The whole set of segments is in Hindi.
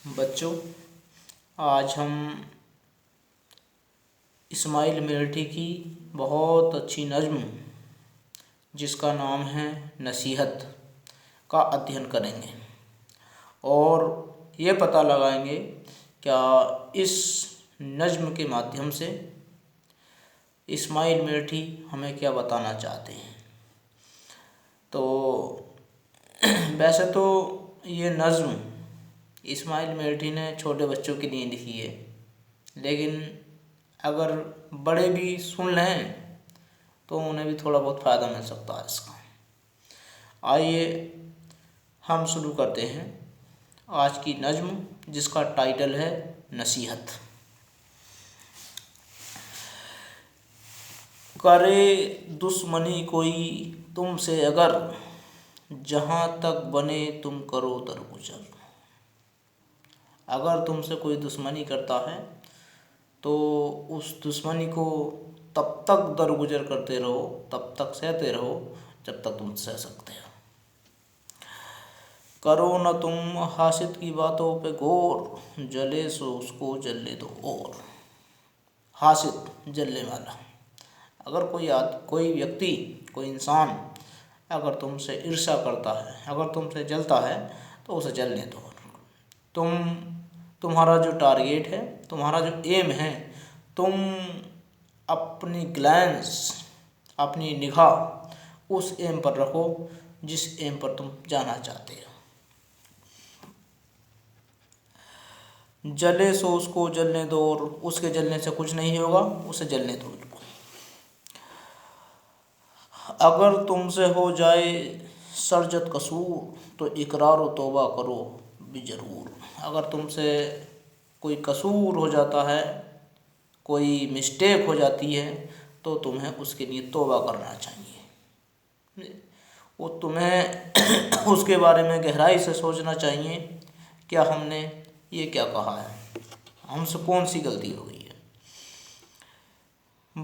बच्चों, आज हम इस्माइल मिर्ठी की बहुत अच्छी नज़्म जिसका नाम है नसीहत का अध्ययन करेंगे और ये पता लगाएंगे क्या इस नज़्म के माध्यम से इस्माइल मिर्ठी हमें क्या बताना चाहते हैं। तो वैसे तो ये नज़्म इस्माइल मिर्ठी ने छोटे बच्चों के लिए लिखी है, लेकिन अगर बड़े भी सुन लें तो उन्हें भी थोड़ा बहुत फ़ायदा मिल सकता है इसका। आइए हम शुरू करते हैं आज की नज़्म जिसका टाइटल है नसीहत। करे दुश्मनी कोई तुमसे अगर, जहाँ तक बने तुम करो दरगुजर। अगर तुमसे कोई दुश्मनी करता है तो उस दुश्मनी को तब तक दरगुजर करते रहो, तब तक सहते रहो जब तक तुम सह सकते हो। करो न तुम हासिद की बातों पे गौर, जले सो उसको जलने दो और। हासिद जलने वाला, अगर कोई व्यक्ति, कोई इंसान अगर तुमसे ईर्ष्या करता है, अगर तुमसे जलता है तो उसे जलने दो। तुम्हारा जो टारगेट है, तुम्हारा जो एम है, तुम अपनी ग्लैंस, अपनी निगाह उस एम पर रखो जिस एम पर तुम जाना चाहते हो। जले सो उसको जलने दो और उसके जलने से कुछ नहीं होगा, उसे जलने दो। अगर तुमसे हो जाए सरजत कसूर तो इकरार व तौबा करो भी ज़रूर। अगर तुमसे कोई कसूर हो जाता है, कोई मिस्टेक हो जाती है तो तुम्हें उसके लिए तौबा करना चाहिए। वो तुम्हें उसके बारे में गहराई से सोचना चाहिए, क्या हमने ये क्या कहा है, हमसे कौन सी गलती हो गई है।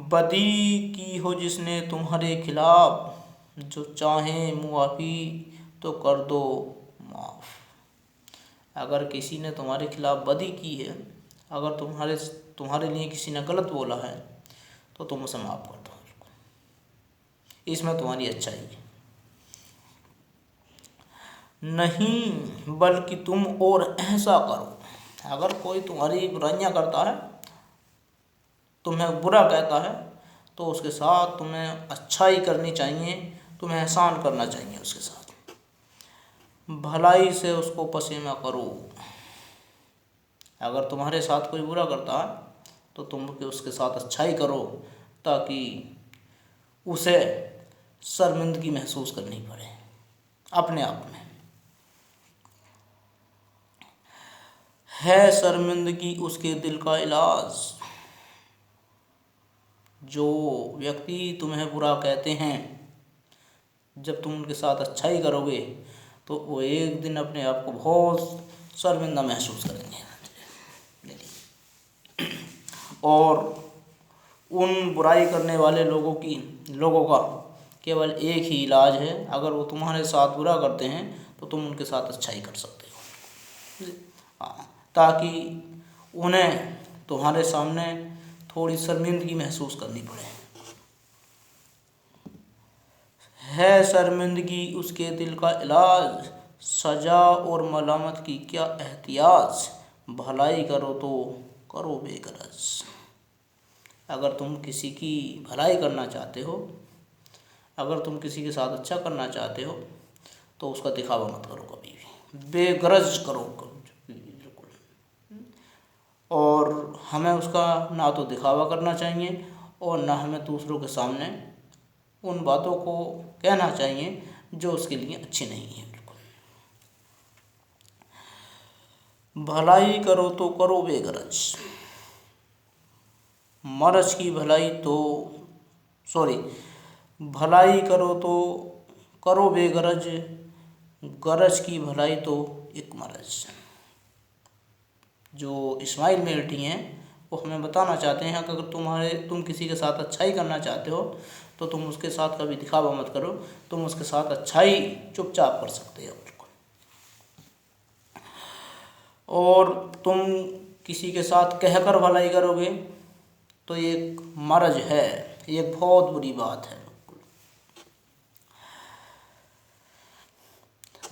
बदी की हो जिसने तुम्हारे खिलाफ, जो चाहे मुआफ़ी तो कर दो माफ़। अगर किसी ने तुम्हारे खिलाफ बदी की है, अगर तुम्हारे लिए किसी ने गलत बोला है तो तुम उसे माफ़ कर दो, इसमें तुम्हारी अच्छाई है। नहीं बल्कि तुम और ऐसा करो, अगर कोई तुम्हारी बुराइयां करता है, तुम्हें बुरा कहता है तो उसके साथ तुम्हें अच्छाई करनी चाहिए, तुम्हें एहसान करना चाहिए उसके साथ। भलाई से उसको पसीना करो, अगर तुम्हारे साथ कोई बुरा करता है तो तुम उसके साथ अच्छाई करो ताकि उसे शर्मिंदगी महसूस करनी पड़े अपने आप में। है शर्मिंदगी उसके दिल का इलाज, जो व्यक्ति तुम्हें बुरा कहते हैं, जब तुम उनके साथ अच्छाई करोगे तो वो एक दिन अपने आप को बहुत शर्मिंदा महसूस करेंगे और उन बुराई करने वाले लोगों का केवल एक ही इलाज है, अगर वो तुम्हारे साथ बुरा करते हैं तो तुम उनके साथ अच्छाई कर सकते हो, ताकि उन्हें तुम्हारे सामने थोड़ी शर्मिंदगी महसूस करनी पड़े। है शर्मिंदगी उसके दिल का इलाज, सजा और मलामत की क्या एहतियाज। भलाई करो तो करो बेगरज। अगर तुम किसी की भलाई करना चाहते हो, अगर तुम किसी के साथ अच्छा करना चाहते हो तो उसका दिखावा मत करो, कभी भी बेगरज करो बिल्कुल। और हमें उसका ना तो दिखावा करना चाहिए और ना हमें दूसरों के सामने उन बातों को कहना चाहिए जो उसके लिए अच्छी नहीं है। बिल्कुल भलाई करो तो करो बेगरज, मरज की भलाई तो भलाई करो तो करो बेगरज, गरज की भलाई तो एक मरज। जो इस्माइल मिर्ठी हैं वो हमें बताना चाहते हैं कि अगर तुम किसी के साथ अच्छाई करना चाहते हो तो तुम उसके साथ कभी दिखावा मत करो, तुम उसके साथ अच्छाई चुपचाप कर सकते हो। और तुम किसी के साथ कहकर भलाई करोगे तो ये एक मर्ज है, ये एक बहुत बुरी बात है।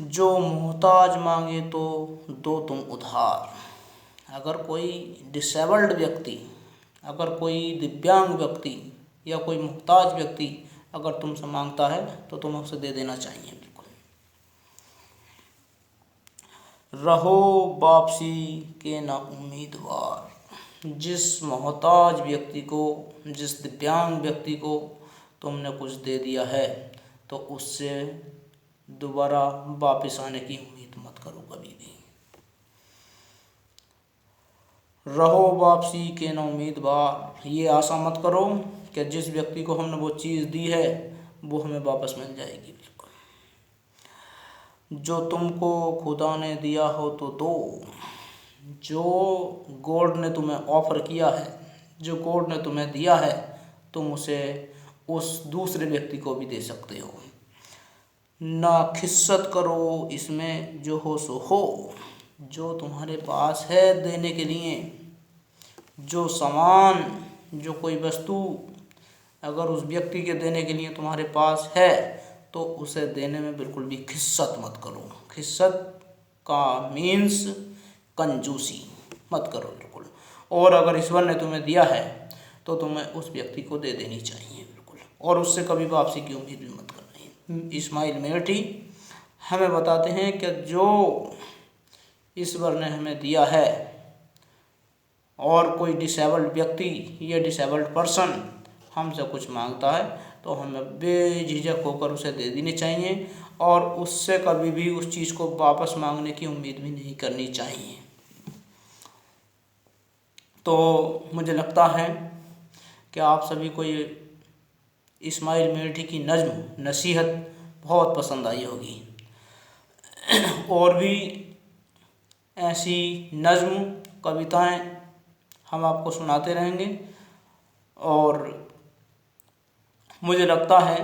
जो मोहताज मांगे तो दो तुम उधार। अगर कोई डिसेबल्ड व्यक्ति, अगर कोई दिव्यांग व्यक्ति या कोई मुहताज व्यक्ति अगर तुमसे मांगता है तो तुम्हें उसे दे देना चाहिए बिल्कुल। रहो वापसी के ना उम्मीदवार। जिस मोहताज व्यक्ति को, जिस दिव्यांग व्यक्ति को तुमने कुछ दे दिया है तो उससे दोबारा वापस आने की उम्मीद मत करो कभी भी। रहो वापसी के ना उम्मीदवार, ये आशा मत करो कि जिस व्यक्ति को हमने वो चीज़ दी है वो हमें वापस मिल जाएगी बिल्कुल। जो तुमको खुदा ने दिया हो तो दो। जो गॉड ने तुम्हें ऑफर किया है, जो गॉड ने तुम्हें दिया है, तुम उसे उस दूसरे व्यक्ति को भी दे सकते हो। ना खिस्सत करो इसमें जो हो सो हो। जो तुम्हारे पास है देने के लिए, जो सामान, जो कोई वस्तु अगर उस व्यक्ति के देने के लिए तुम्हारे पास है तो उसे देने में बिल्कुल भी खिस्सत मत करो। खिस्सत का मीन्स कंजूसी मत करो बिल्कुल। और अगर ईश्वर ने तुम्हें दिया है तो तुम्हें उस व्यक्ति को दे देनी चाहिए बिल्कुल, और उससे कभी वापसी की उम्मीद भी मत करनी। इस्माइल मेरठी हमें बताते हैं कि जो ईश्वर ने हमें दिया है और कोई डिसेबल्ड व्यक्ति या डिसेबल्ड पर्सन हमसे कुछ मांगता है तो हमें बेझिझक होकर उसे दे देनी चाहिए, और उससे कभी भी उस चीज़ को वापस मांगने की उम्मीद भी नहीं करनी चाहिए। तो मुझे लगता है कि आप सभी को ये इस्माइल मेरठी की नज़्म नसीहत बहुत पसंद आई होगी। और भी ऐसी नज़्म कविताएं हम आपको सुनाते रहेंगे, और मुझे लगता है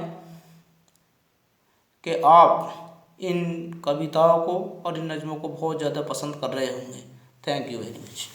कि आप इन कविताओं को और इन नज़्मों को बहुत ज़्यादा पसंद कर रहे होंगे। Thank you very much.